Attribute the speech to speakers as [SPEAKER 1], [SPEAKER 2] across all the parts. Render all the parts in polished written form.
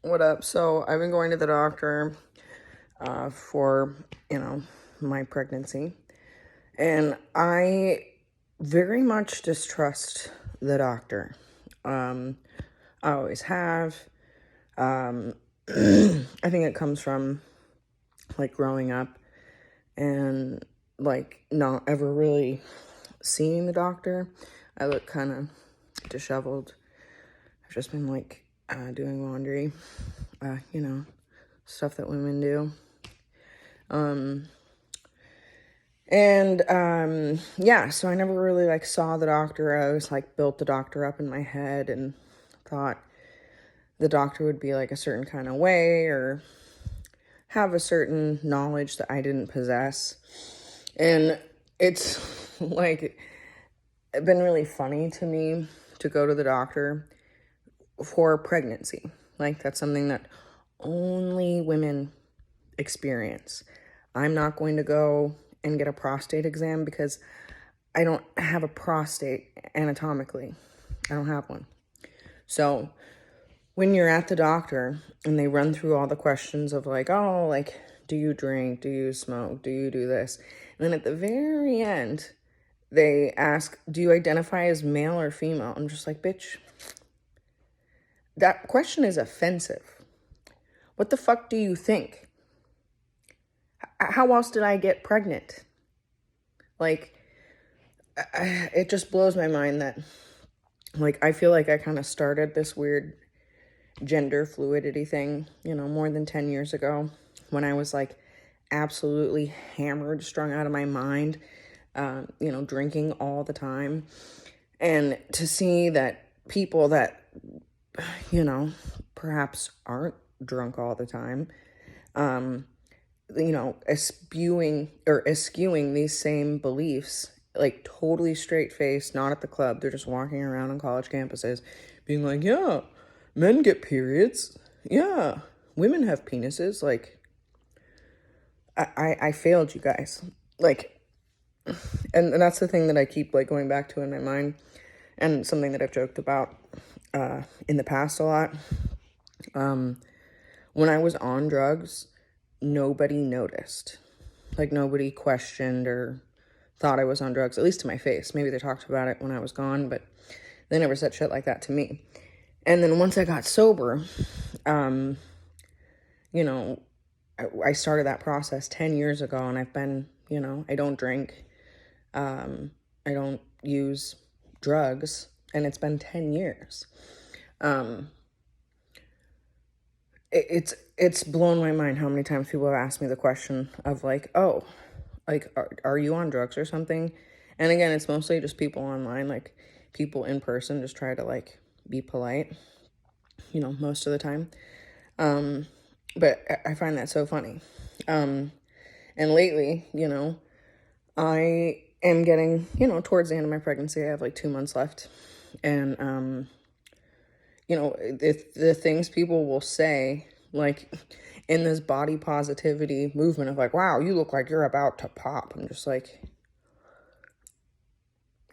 [SPEAKER 1] What up? So I've been going to the doctor for, my pregnancy. And I very much distrust the doctor. I always have. I think it comes from like growing up and like not ever really seeing the doctor. I look kind of disheveled. I've just been like doing laundry, stuff that women do. Yeah, so I never really like saw the doctor. I always like built the doctor up in my head and thought the doctor would be like a certain kind of way or have a certain knowledge that I didn't possess. And it's like been really funny to me to go to the doctor for pregnancy. Like that's something that only women experience. I'm not going to go and get a prostate exam because I don't have a prostate anatomically. I don't have one. So when you're at the doctor and they run through all the questions of like, oh, like, do you drink? Do you smoke? Do you do this? And then at the very end, they ask, do you identify as male or female? I'm just like, bitch, that question is offensive. What the fuck do you think? How else did I get pregnant? Like, it just blows my mind that, like, I feel like I kind of started this weird gender fluidity thing, more than 10 years ago when I was like absolutely hammered, strung out of my mind, drinking all the time. And to see that people that, perhaps aren't drunk all the time, eschewing these same beliefs, like totally straight faced, not at the club. They're just walking around on college campuses being like, yeah, men get periods. Yeah, women have penises. Like, I failed you guys. Like, and that's the thing that I keep like going back to in my mind, and something that I've joked about in the past a lot. When I was on drugs, nobody noticed. Like, nobody questioned or thought I was on drugs, at least to my face. Maybe they talked about it when I was gone, but they never said shit like that to me. And then once I got sober, I started that process 10 years ago, and I've been, I don't drink, I don't use drugs, and it's been 10 years. It's blown my mind how many times people have asked me the question of like, oh, like, are you on drugs or something? And again, it's mostly just people online, like people in person just try to like be polite, most of the time. But I find that so funny. And lately, I am getting, towards the end of my pregnancy, I have like 2 months left. And, the things people will say, like in this body positivity movement of like, wow, you look like you're about to pop. I'm just like,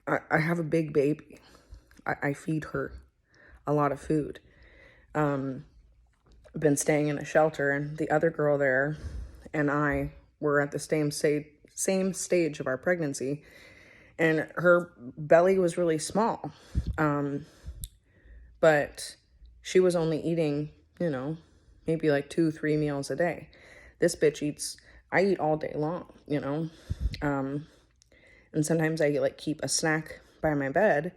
[SPEAKER 1] I have a big baby. I feed her a lot of food. I've been staying in a shelter, and the other girl there and I were at the same stage of our pregnancy, and her belly was really small. But she was only eating, maybe like 2-3 meals a day. This bitch I eat all day long, and sometimes I like keep a snack by my bed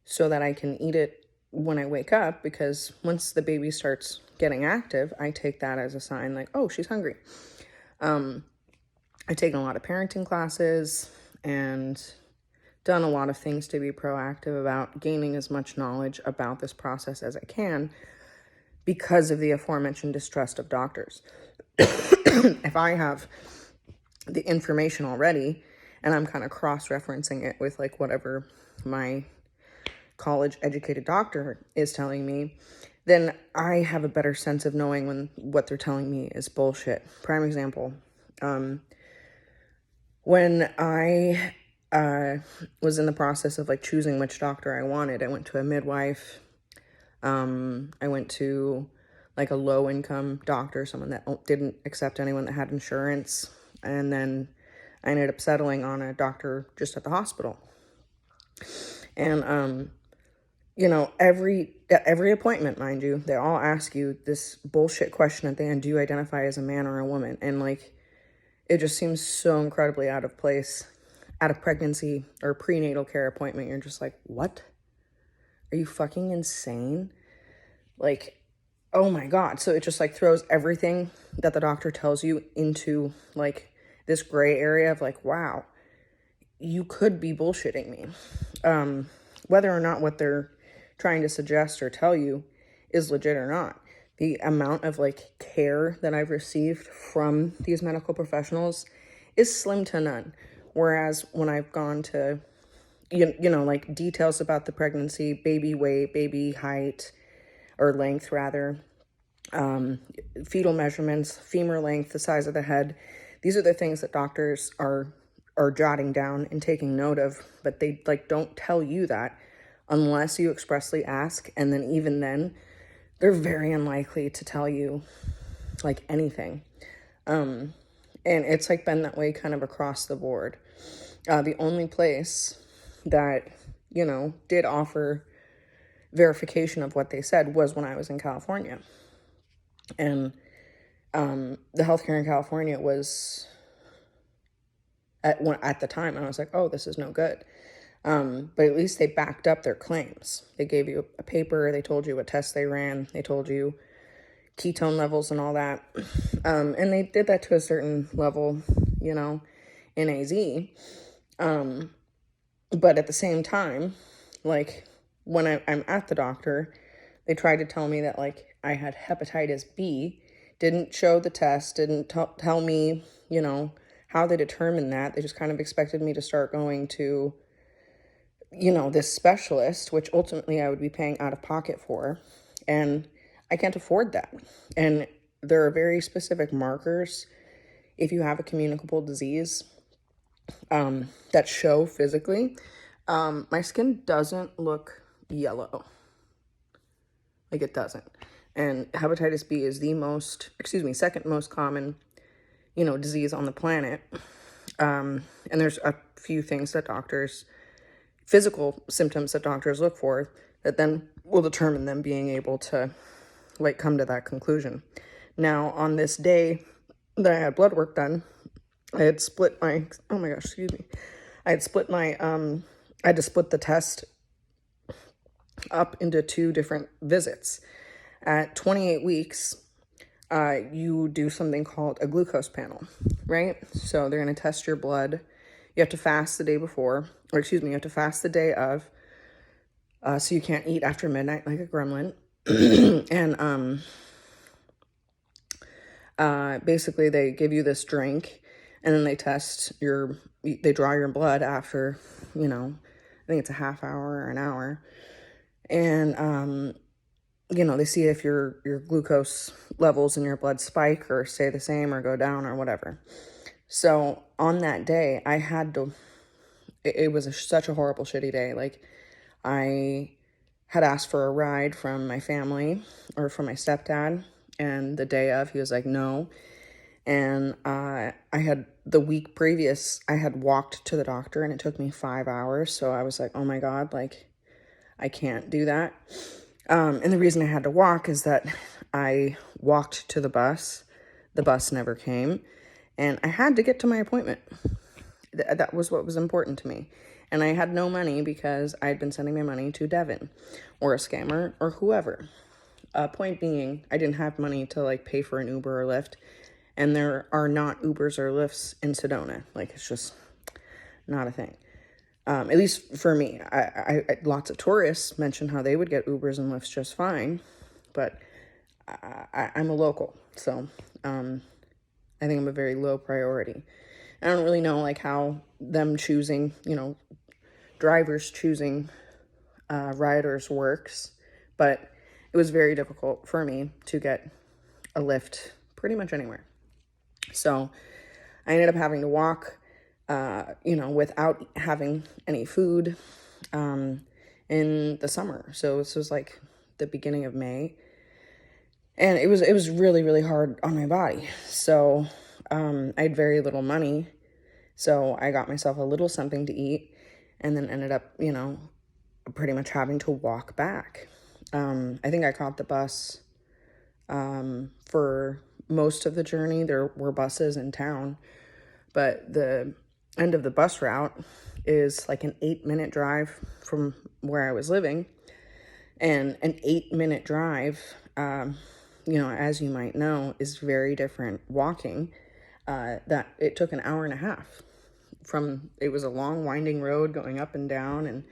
[SPEAKER 1] so that I can eat it when I wake up, because once the baby starts getting active, I take that as a sign like, oh, she's hungry. I've taken a lot of parenting classes and done a lot of things to be proactive about gaining as much knowledge about this process as I can because of the aforementioned distrust of doctors. If I have the information already and I'm kind of cross-referencing it with like whatever my college educated doctor is telling me, then I have a better sense of knowing when what they're telling me is bullshit. Prime example, when I was in the process of like choosing which doctor I wanted, I went to a midwife. I went to like a low-income doctor, someone that didn't accept anyone that had insurance. And then I ended up settling on a doctor just at the hospital. And, you know, every appointment, mind you, they all ask you this bullshit question at the end: do you identify as a man or a woman? And like, it just seems so incredibly out of place at a pregnancy or prenatal care appointment. You're just like, what? Are you fucking insane? Like, oh my God. So it just like throws everything that the doctor tells you into like this gray area of like, wow, you could be bullshitting me. Whether or not what they're trying to suggest or tell you is legit or not. The amount of like care that I've received from these medical professionals is slim to none. Whereas when I've gone to, you know, like details about the pregnancy, baby weight, baby height, or length rather, fetal measurements, femur length, the size of the head, these are the things that doctors are jotting down and taking note of, but they like don't tell you that unless you expressly ask. And then even then, they're very unlikely to tell you like anything. And it's like been that way kind of across the board. The only place that, you know, did offer verification of what they said was when I was in California. And the healthcare in California was at the time, and I was like, oh, this is no good. But at least they backed up their claims. They gave you a paper, they told you what tests they ran, they told you ketone levels and all that. And they did that to a certain level, you know, in AZ. But at the same time, like when I'm at the doctor, they tried to tell me that like I had hepatitis B, didn't show the test, didn't tell me, you know, how they determined that. They just kind of expected me to start going to, you know, this specialist, which ultimately I would be paying out of pocket for. And I can't afford that. And there are very specific markers if you have a communicable disease that show physically. My skin doesn't look yellow. Like, it doesn't. And hepatitis B is the second most common, you know, disease on the planet. And there's a few things that physical symptoms that doctors look for that then will determine them being able to like come to that conclusion. Now, on this day that I had blood work done, I had split my, oh my gosh, excuse me. I had to split the test up into 2 different visits. At 28 weeks, you do something called a glucose panel, right? So they're going to test your blood. You have to fast the day before, you have to fast the day of, so you can't eat after midnight like a gremlin. And basically they give you this drink, and then they they draw your blood after, you know, I think it's a half hour or an hour. And, you know, they see if your glucose levels in your blood spike or stay the same or go down or whatever. So on that day, it was such a horrible, shitty day. Like, I had asked for a ride from my family or from my stepdad, and the day of, he was like, no. And the week previous, I had walked to the doctor, and it took me 5 hours. So I was like, oh my God, like, I can't do that. And the reason I had to walk is that I walked to the bus. The bus never came, and I had to get to my appointment. That was what was important to me. And I had no money because I had been sending my money to Devin or a scammer or whoever. Point being, I didn't have money to like pay for an Uber or Lyft. And there are not Ubers or Lyfts in Sedona. Like, it's just not a thing. At least for me. I lots of tourists mentioned how they would get Ubers and Lyfts just fine. But I'm a local. So I think I'm a very low priority. I don't really know like how them choosing, you know, drivers choosing riders works, but it was very difficult for me to get a Lyft pretty much anywhere. So I ended up having to walk, you know, without having any food in the summer. So this was like the beginning of May. And it was really, really hard on my body. So I had very little money. So I got myself a little something to eat and then ended up, pretty much having to walk back. I think I caught the bus for most of the journey. There were buses in town, but the end of the bus route is like an 8-minute drive from where I was living. And an 8-minute drive, as you might know, is very different walking. That it took an hour and a half it was a long winding road going up and down. And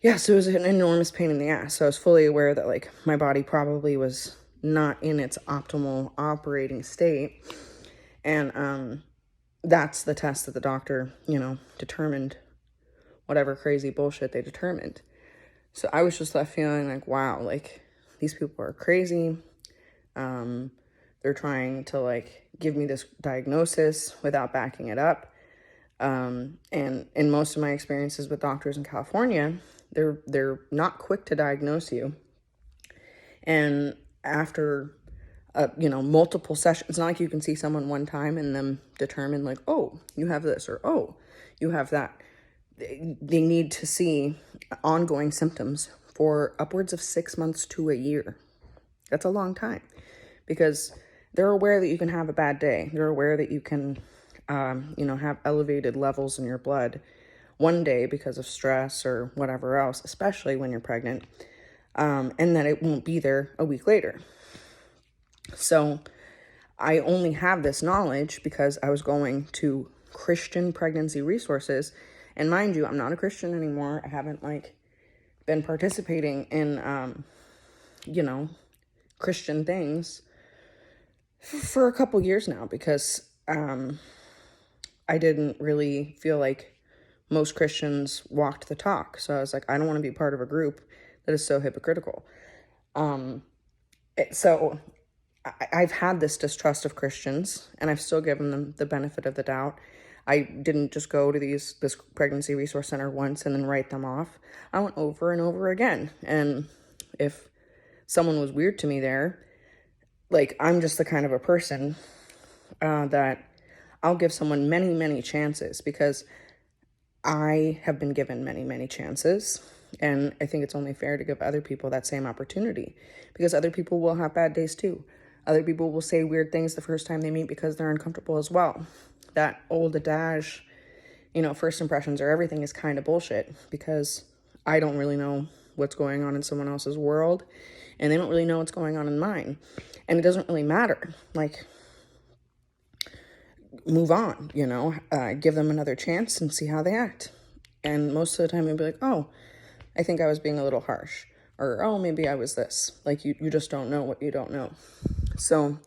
[SPEAKER 1] yeah, so it was an enormous pain in the ass. So I was fully aware that like my body probably was not in its optimal operating state. And that's the test that the doctor, determined, whatever crazy bullshit they determined. So I was just left feeling like, wow, like these people are crazy. They're trying to like give me this diagnosis without backing it up. And in most of my experiences with doctors in California, they're not quick to diagnose you. And after, multiple sessions, it's not like you can see someone one time and them determine like, oh, you have this, or, oh, you have that. They need to see ongoing symptoms for upwards of 6 months to a year. That's a long time because they're aware that you can have a bad day. They're aware that you can, have elevated levels in your blood one day because of stress or whatever else, especially when you're pregnant, and that it won't be there a week later. So I only have this knowledge because I was going to Christian pregnancy resources. And mind you, I'm not a Christian anymore. I haven't been participating in, Christian things for a couple years now because I didn't really feel like most Christians walked the talk. So I was like, I don't want to be part of a group that is so hypocritical. So I've had this distrust of Christians, and I've still given them the benefit of the doubt. I didn't just go to this pregnancy resource center once and then write them off. I went over and over again. And if someone was weird to me there, like I'm just the kind of a person that I'll give someone many, many chances because I have been given many, many chances. And I think it's only fair to give other people that same opportunity because other people will have bad days too. Other people will say weird things the first time they meet because they're uncomfortable as well. That old adage, first impressions are everything is kind of bullshit because I don't really know what's going on in someone else's world and they don't really know what's going on in mine. And it doesn't really matter. Like, move on, give them another chance and see how they act. And most of the time they'll be like, oh, I think I was being a little harsh. Or, oh, maybe I was this. Like, you just don't know what you don't know. So,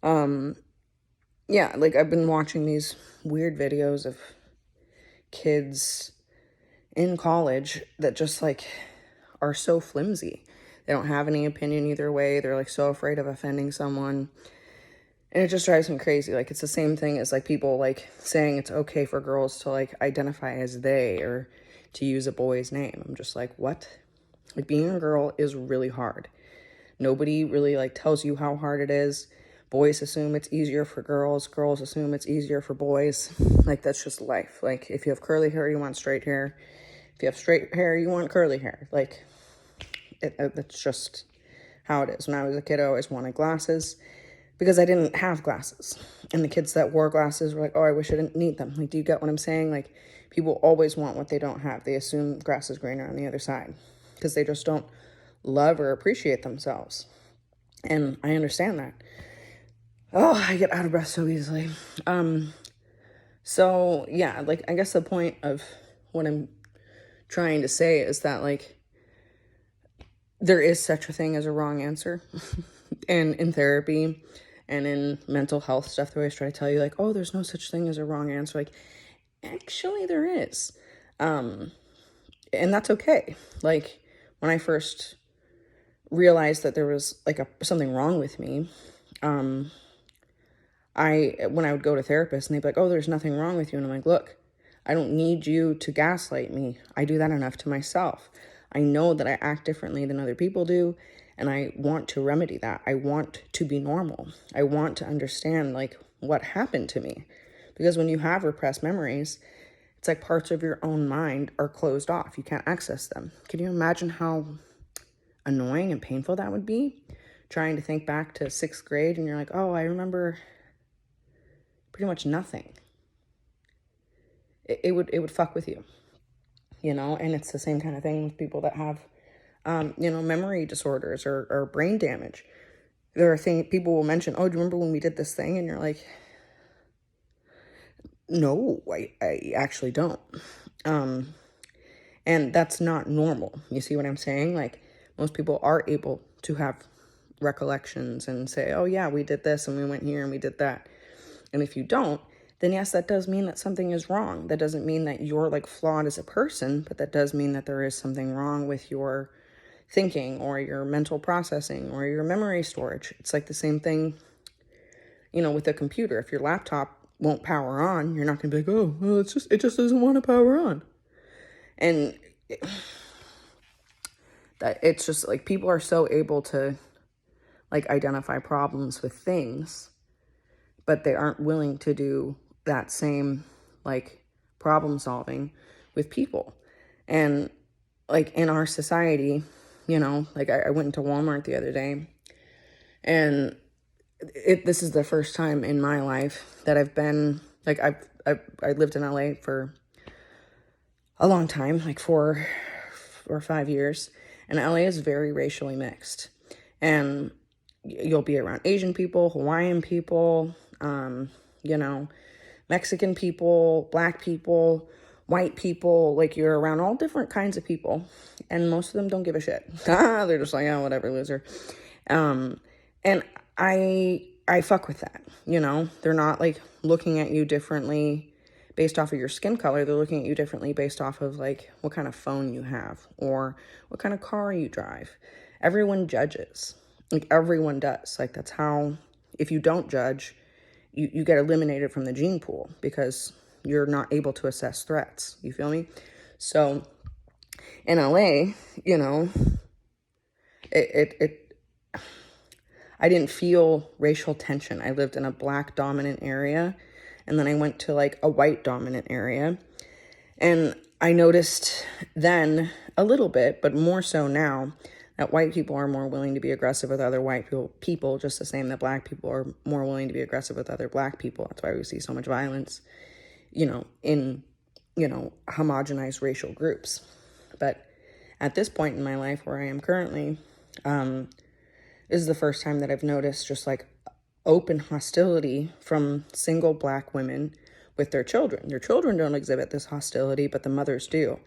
[SPEAKER 1] yeah, like I've been watching these weird videos of kids in college that just are so flimsy. They don't have any opinion either way. They're so afraid of offending someone. And it just drives me crazy. It's the same thing as people saying it's okay for girls to identify as they or to use a boy's name. I'm just like, what? Being a girl is really hard. Nobody really tells you how hard it is. Boys assume it's easier for girls. Girls assume it's easier for boys. That's just life. If you have curly hair, you want straight hair. If you have straight hair, you want curly hair. That's just how it is. When I was a kid, I always wanted glasses because I didn't have glasses. And the kids that wore glasses were like, oh, I wish I didn't need them. Do you get what I'm saying? People always want what they don't have. They assume grass is greener on the other side because they just don't love or appreciate themselves. And I understand that. Oh, I get out of breath so easily. So yeah, I guess the point of what I'm trying to say is that there is such a thing as a wrong answer. And in therapy and in mental health stuff, they always try to tell you oh, there's no such thing as a wrong answer. Actually there is. And that's okay. When I first realized that there was something wrong with me, when I would go to therapists and they'd be like, oh, there's nothing wrong with you. And I'm like, look, I don't need you to gaslight me. I do that enough to myself. I know that I act differently than other people do. And I want to remedy that. I want to be normal. I want to understand like what happened to me. Because when you have repressed memories, it's like parts of your own mind are closed off. You can't access them. Can you imagine how annoying and painful that would be? Trying to think back to 6th grade and you're like, oh, I remember pretty much nothing. It would fuck with you, you know? And it's the same kind of thing with people that have, memory disorders or brain damage. There are things people will mention, oh, do you remember when we did this thing? And you're like, no, I actually don't. And that's not normal. You see what I'm saying? Like, most people are able to have recollections and say, oh yeah, we did this and we went here and we did that. And if you don't, then yes, that does mean that something is wrong. That doesn't mean that you're like flawed as a person, but that does mean that there is something wrong with your thinking or your mental processing or your memory storage. It's like the same thing, with a computer. If your laptop won't power on, you're not going to be like, oh, well, it just doesn't want to power on. And that it's just like people are so able to like identify problems with things, but they aren't willing to do that same like problem solving with people. And like in our society, like I went into Walmart the other day, and this is the first time in my life that I've been like I lived in LA for a long time, like 4 or 5 years, and LA is very racially mixed. And you'll be around Asian people, Hawaiian people, Mexican people, Black people, white people. Like, you're around all different kinds of people, and most of them don't give a shit. They're just like, oh, whatever, loser. And I fuck with that. They're not like looking at you differently based off of your skin color. They're looking at you differently based off of like what kind of phone you have or what kind of car you drive. Everyone judges. Like, everyone does. Like, that's how, if you don't judge, you get eliminated from the gene pool because you're not able to assess threats. You feel me? So in LA, I didn't feel racial tension. I lived in a Black dominant area, and then I went to like a white dominant area. And I noticed then a little bit, but more so now, that white people are more willing to be aggressive with other white people, just the same that Black people are more willing to be aggressive with other Black people. That's why we see so much violence, in, homogenized racial groups. But at this point in my life where I am currently, this is the first time that I've noticed just like open hostility from single Black women with their children. Their children don't exhibit this hostility, but the mothers do,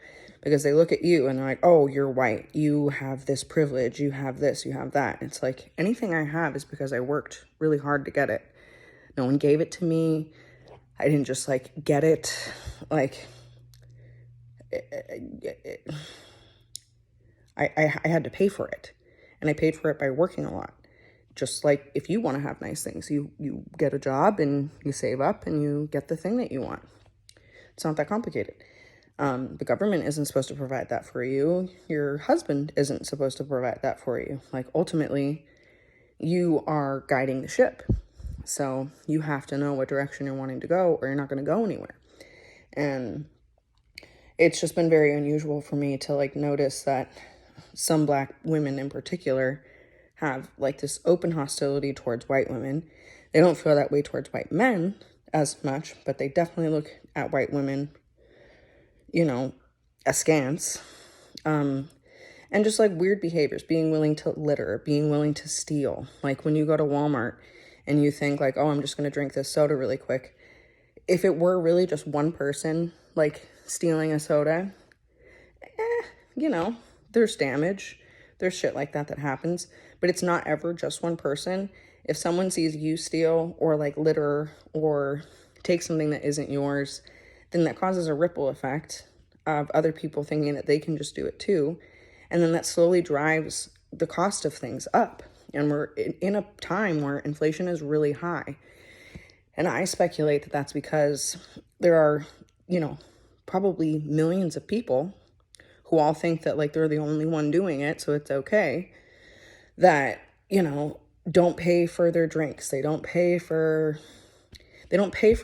[SPEAKER 1] because they look at you and they're like, oh, you're white. You have this privilege. You have this, you have that. It's like, anything I have is because I worked really hard to get it. No one gave it to me. I didn't just like get it. Like, I had to pay for it, and I paid for it by working a lot. Just like if you want to have nice things, you get a job and you save up and you get the thing that you want. It's not that complicated. The government isn't supposed to provide that for you. Your husband isn't supposed to provide that for you. Like, ultimately, you are guiding the ship. So you have to know what direction you're wanting to go, or you're not going to go anywhere. And it's just been very unusual for me to like notice that some Black women in particular have like this open hostility towards white women. They don't feel that way towards white men as much, but they definitely look at white women, askance. And just like weird behaviors, being willing to litter, being willing to steal. Like, when you go to Walmart and you think like, oh, I'm just going to drink this soda really quick. If it were really just one person like stealing a soda, there's damage. There's shit like that happens, but it's not ever just one person. If someone sees you steal or like litter or take something that isn't yours, then that causes a ripple effect of other people thinking that they can just do it too. And then that slowly drives the cost of things up. And we're in a time where inflation is really high. And I speculate that that's because there are, probably millions of people who all think that like they're the only one doing it, so it's okay. that, you know, don't pay for their drinks. They don't pay for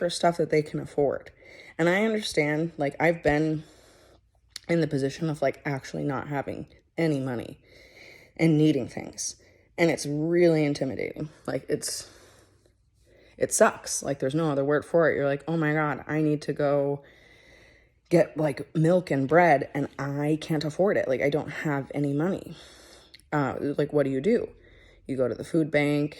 [SPEAKER 1] stuff that they can afford. And I understand, like, I've been in the position of like actually not having any money and needing things. And it's really intimidating. Like, it sucks. Like, there's no other word for it. You're like, oh my God, I need to go get like milk and bread and I can't afford it. Like, I don't have any money. Like, what do? You go to the food bank.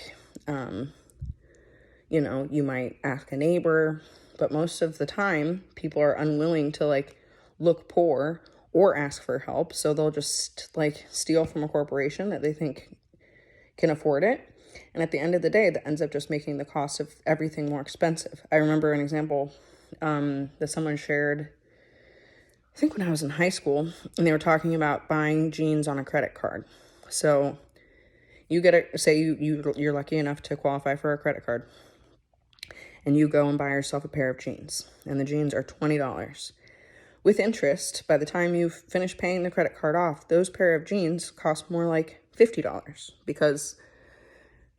[SPEAKER 1] You know, you might ask a neighbor, but most of the time people are unwilling to like look poor or ask for help. So they'll just like steal from a corporation that they think can afford it. And at the end of the day, that ends up just making the cost of everything more expensive. I remember an example that someone shared, I think when I was in high school, and they were talking about buying jeans on a credit card. So you you're lucky enough to qualify for a credit card, and you go and buy yourself a pair of jeans, and the jeans are $20. With interest, by the time you finish paying the credit card off, those pair of jeans cost more like $50 because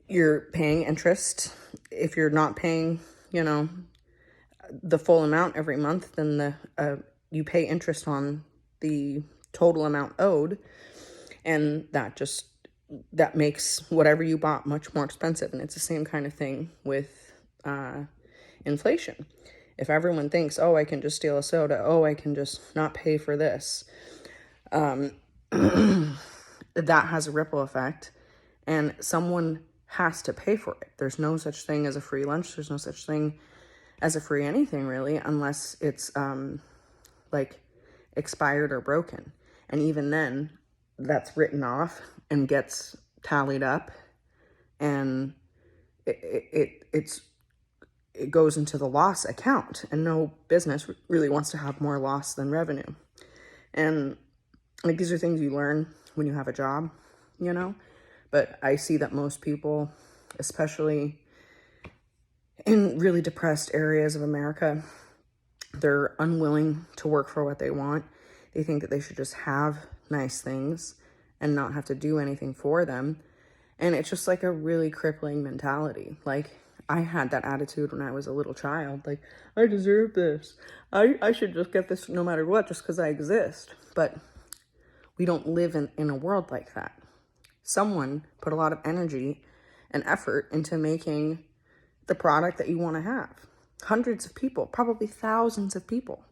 [SPEAKER 1] you're paying interest. If you're not paying, you know, the full amount every month, then you pay interest on the total amount owed, and that makes whatever you bought much more expensive. And it's the same kind of thing with inflation. If everyone thinks, oh, I can just steal a soda, oh, I can just not pay for this, that has a ripple effect, and someone has to pay for it. There's no such thing as a free lunch. There's no such thing as a free anything, really, unless it's like expired or broken. And even then, that's written off and gets tallied up, and it goes into the loss account, and no business really wants to have more loss than revenue. And like, these are things you learn when you have a job, you know, but I see that most people, especially in really depressed areas of America, they're unwilling to work for what they want. They think that they should just have nice things and not have to do anything for them. And it's just like a really crippling mentality. Like, I had that attitude when I was a little child. Like, I deserve this. I should just get this no matter what, just because I exist. But we don't live in a world like that. Someone put a lot of energy and effort into making the product that you want to have. Hundreds of people, probably thousands of people.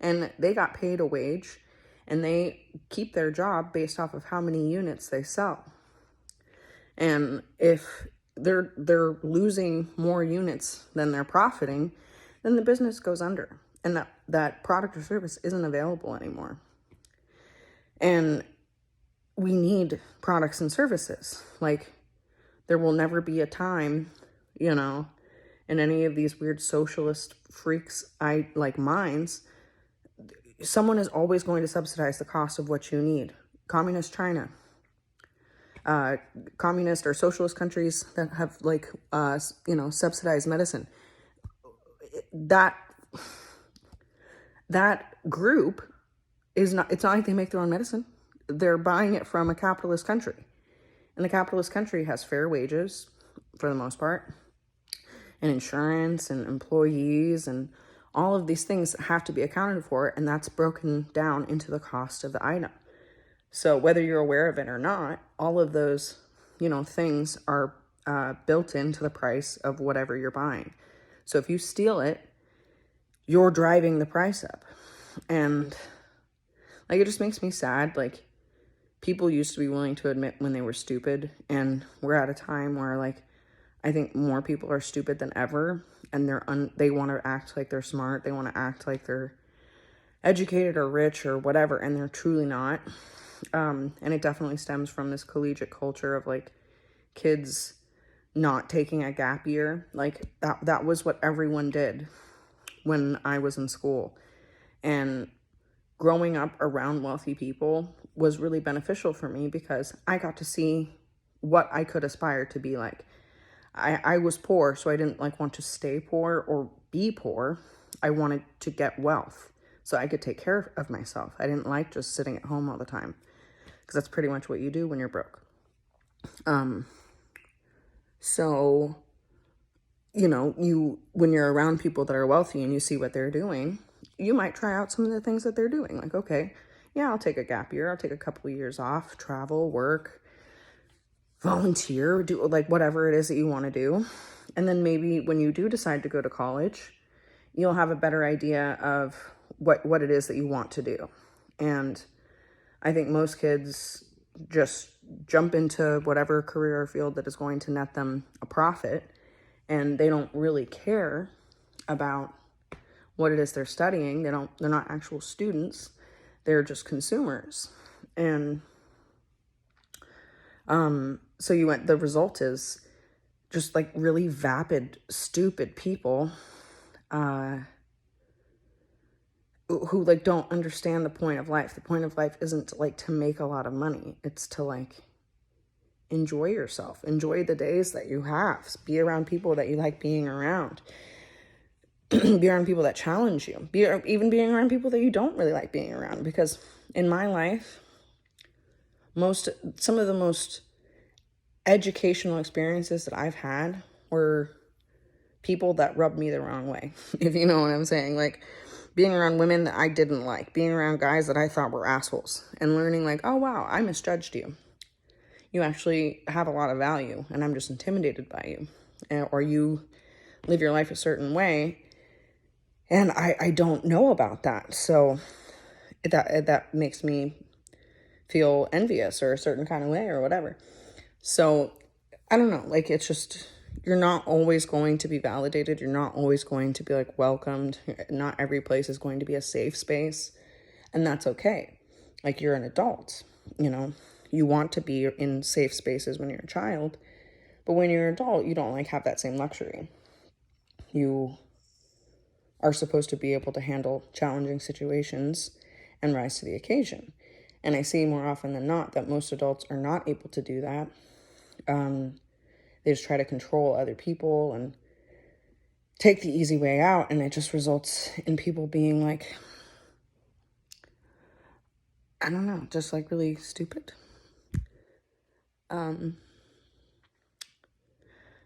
[SPEAKER 1] And they got paid a wage, and they keep their job based off of how many units they sell. And if they're losing more units than they're profiting, then the business goes under, and that product or service isn't available anymore. And we need products and services. Like, there will never be a time, you know, in any of these weird socialist freaks minds, someone is always going to subsidize the cost of what you need. Communist China, communist or socialist countries that have subsidized medicine. That group it's not like they make their own medicine. They're buying it from a capitalist country. And the capitalist country has fair wages for the most part, and insurance and employees, and all of these things have to be accounted for, and that's broken down into the cost of the item. So whether you're aware of it or not, all of those, things are built into the price of whatever you're buying. So if you steal it, you're driving the price up. And it just makes me sad. Like, people used to be willing to admit when they were stupid, and we're at a time where I think more people are stupid than ever, and they want to act like they're smart. They want to act like they're educated or rich or whatever, and they're truly not. And it definitely stems from this collegiate culture of kids not taking a gap year. That was what everyone did when I was in school. And growing up around wealthy people was really beneficial for me because I got to see what I could aspire to be like. I was poor, so I didn't want to stay poor or be poor. I wanted to get wealth so I could take care of myself. I didn't like just sitting at home all the time, because that's pretty much what you do when you're broke. So, when you're around people that are wealthy and you see what they're doing, you might try out some of the things that they're doing. Like, okay, yeah, I'll take a gap year. I'll take a couple of years off, travel, work, volunteer, do like whatever it is that you want to do. And then maybe when you do decide to go to college, you'll have a better idea of what it is that you want to do. And I think most kids just jump into whatever career or field that is going to net them a profit, and they don't really care about what it is they're studying. They're not actual students. They're just consumers. And so the result is just like really vapid, stupid people who like don't understand the point of life. The point of life isn't like to make a lot of money. It's to like enjoy yourself, enjoy the days that you have, be around people that you like being around, be around people that challenge you, even being around people that you don't really like being around. Because in my life, some of the most educational experiences that I've had were people that rubbed me the wrong way, if you know what I'm saying. Like being around women that I didn't like, being around guys that I thought were assholes, and learning like, oh wow, I misjudged you. You actually have a lot of value, and I'm just intimidated by you. Or you live your life a certain way, and I don't know about that. So that makes me feel envious or a certain kind of way or whatever. So I don't know, like it's just, you're not always going to be validated. You're not always going to be like welcomed. Not every place is going to be a safe space, and that's okay. Like you're an adult, you want to be in safe spaces when you're a child, but when you're an adult, you don't like have that same luxury. You are supposed to be able to handle challenging situations and rise to the occasion. And I see more often than not that most adults are not able to do that. They just try to control other people and take the easy way out. And it just results in people being like, I don't know, just like really stupid.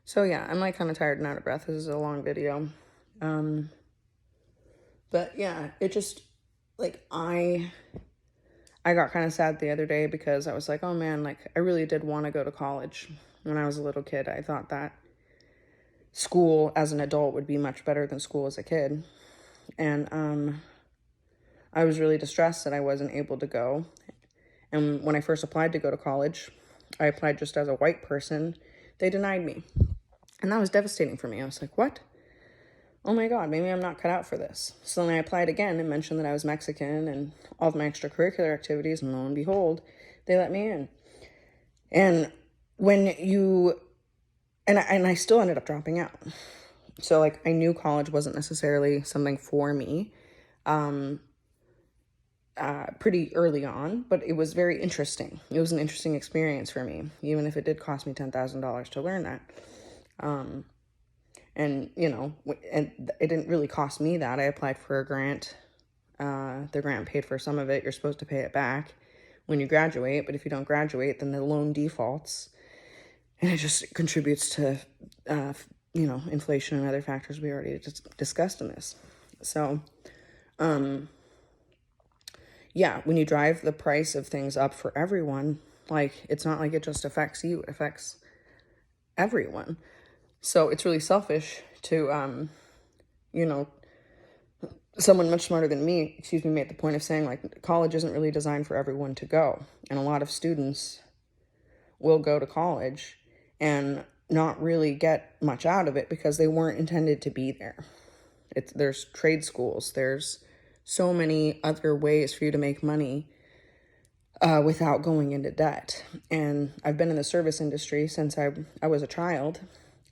[SPEAKER 1] So yeah, I'm like kind of tired and out of breath. This is a long video. But yeah, it just like, I got kind of sad the other day because I was like, oh man, like I really did want to go to college. When I was a little kid, I thought that school as an adult would be much better than school as a kid. And I was really distressed that I wasn't able to go. And when I first applied to go to college, I applied just as a white person. They denied me. And that was devastating for me. I was like, what? Oh my God, maybe I'm not cut out for this. So then I applied again and mentioned that I was Mexican and all of my extracurricular activities, and lo and behold, they let me in. And I still ended up dropping out. So like I knew college wasn't necessarily something for me pretty early on, but it was very interesting. It was an interesting experience for me, even if it did cost me $10,000 to learn that. And it didn't really cost me that. I applied for a grant. The grant paid for some of it. You're supposed to pay it back when you graduate, but if you don't graduate, then the loan defaults. And it just contributes to, inflation and other factors we already discussed in this. So, yeah, when you drive the price of things up for everyone, like, it's not like it just affects you, it affects everyone. So it's really selfish to, someone much smarter than me, made the point of saying, like, college isn't really designed for everyone to go. And a lot of students will go to college and not really get much out of it because they weren't intended to be there. There's trade schools. There's so many other ways for you to make money without going into debt. And I've been in the service industry since I was a child,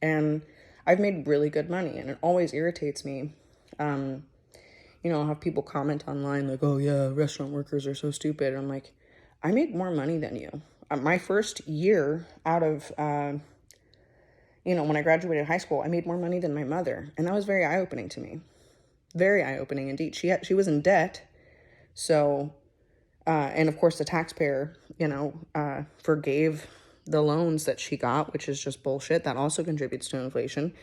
[SPEAKER 1] and I've made really good money, and it always irritates me. I'll have people comment online like, oh yeah, restaurant workers are so stupid. And I'm like, I made more money than you. My first year out of, when I graduated high school, I made more money than my mother. And that was very eye-opening to me. Very eye-opening indeed. She was in debt. So, and of course the taxpayer, forgave the loans that she got, which is just bullshit. That also contributes to inflation.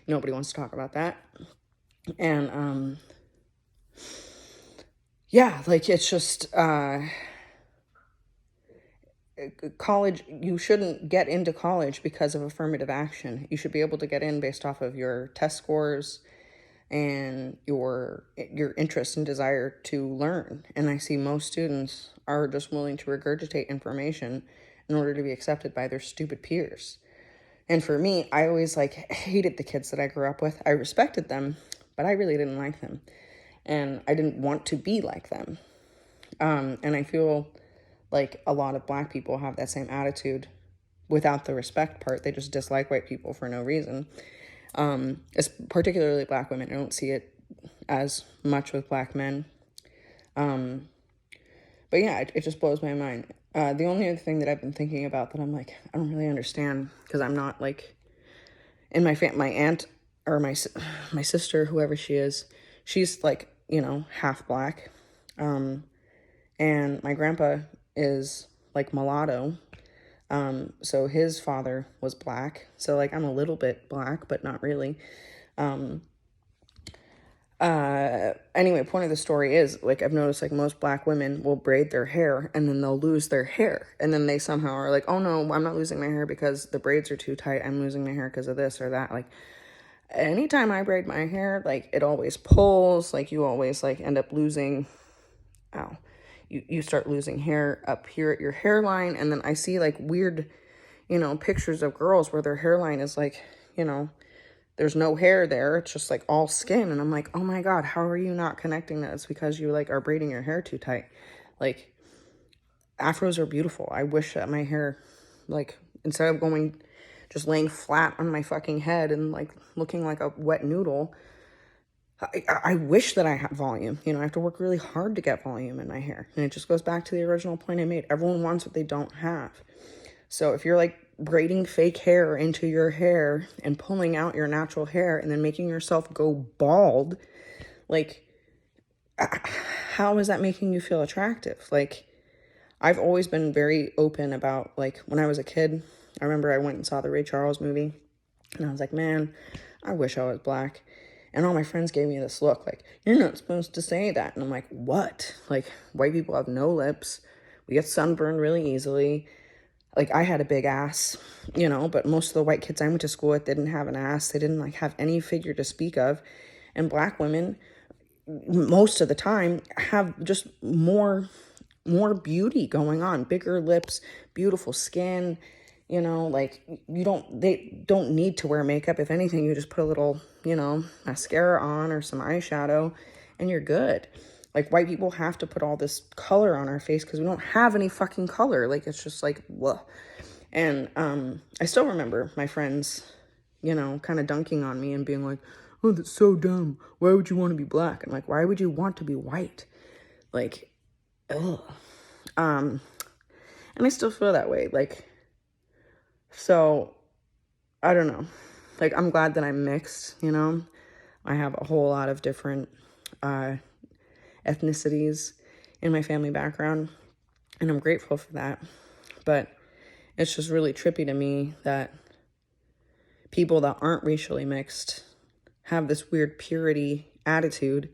[SPEAKER 1] Nobody wants to talk about that. And yeah, like it's just college, you shouldn't get into college because of affirmative action. You should be able to get in based off of your test scores and your interest and desire to learn. And I see most students are just willing to regurgitate information in order to be accepted by their stupid peers. And for me, I always like hated the kids that I grew up with. I respected them, but I really didn't like them. And I didn't want to be like them. And I feel like a lot of Black people have that same attitude without the respect part. They just dislike white people for no reason. It's particularly Black women. I don't see it as much with Black men. But yeah, it just blows my mind. The only other thing that I've been thinking about that I'm like, I don't really understand, because I'm not like, in my aunt or my sister, whoever she is, she's like, half Black. And my grandpa is like mulatto. So his father was Black. So like I'm a little bit Black, but not really. Anyway, point of the story is, like, I've noticed like most Black women will braid their hair and then they'll lose their hair. And then they somehow are like, oh no, I'm not losing my hair because the braids are too tight. I'm losing my hair because of this or that. Like, anytime I braid my hair, like, it always pulls. Like, you always like end up losing, you start losing hair up here at your hairline. And then I see like weird, pictures of girls where their hairline is like, there's no hair there. It's just like all skin. And I'm like, oh my God, how are you not connecting that? It's because you like are braiding your hair too tight. Like, afros are beautiful. I wish that my hair, like, instead of just laying flat on my fucking head and like looking like a wet noodle, I wish that I had volume. I have to work really hard to get volume in my hair. And it just goes back to the original point I made. Everyone wants what they don't have. So if you're like braiding fake hair into your hair and pulling out your natural hair and then making yourself go bald, like, how is that making you feel attractive? Like, I've always been very open about, like, when I was a kid, I remember I went and saw the Ray Charles movie, and I was like, man, I wish I was Black. And all my friends gave me this look like, you're not supposed to say that. And I'm like, what? Like, white people have no lips. We get sunburned really easily. Like, I had a big ass, but most of the white kids I went to school with didn't have an ass. They didn't like have any figure to speak of. And Black women, most of the time, have just more beauty going on. Bigger lips, beautiful skin, like, they don't need to wear makeup. If anything, you just put a little, mascara on or some eyeshadow and you're good. Like, white people have to put all this color on our face because we don't have any fucking color. Like, it's just like, whoa. And I still remember my friends, kind of dunking on me and being like, oh, that's so dumb. Why would you want to be Black? And like, why would you want to be white? Like, ugh. And I still feel that way. Like, so, I don't know. Like, I'm glad that I'm mixed, I have a whole lot of different ethnicities in my family background, and I'm grateful for that. But it's just really trippy to me that people that aren't racially mixed have this weird purity attitude,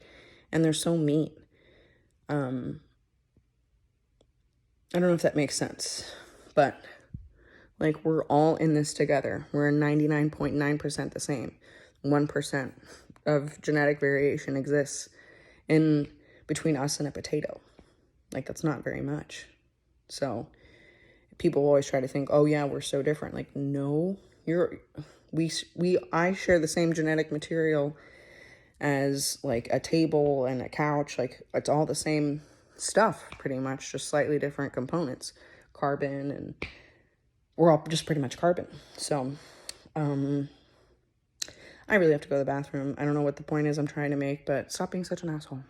[SPEAKER 1] and they're so mean. I don't know if that makes sense, but like, we're all in this together. We're 99.9% the same. 1% of genetic variation exists in between us and a potato. Like, that's not very much. So people always try to think, oh yeah, we're so different. Like, no, I share the same genetic material as like a table and a couch. Like, it's all the same stuff pretty much, just slightly different components, carbon, and we're all just pretty much carbon. So I really have to go to the bathroom. I don't know what the point is I'm trying to make, but stop being such an asshole.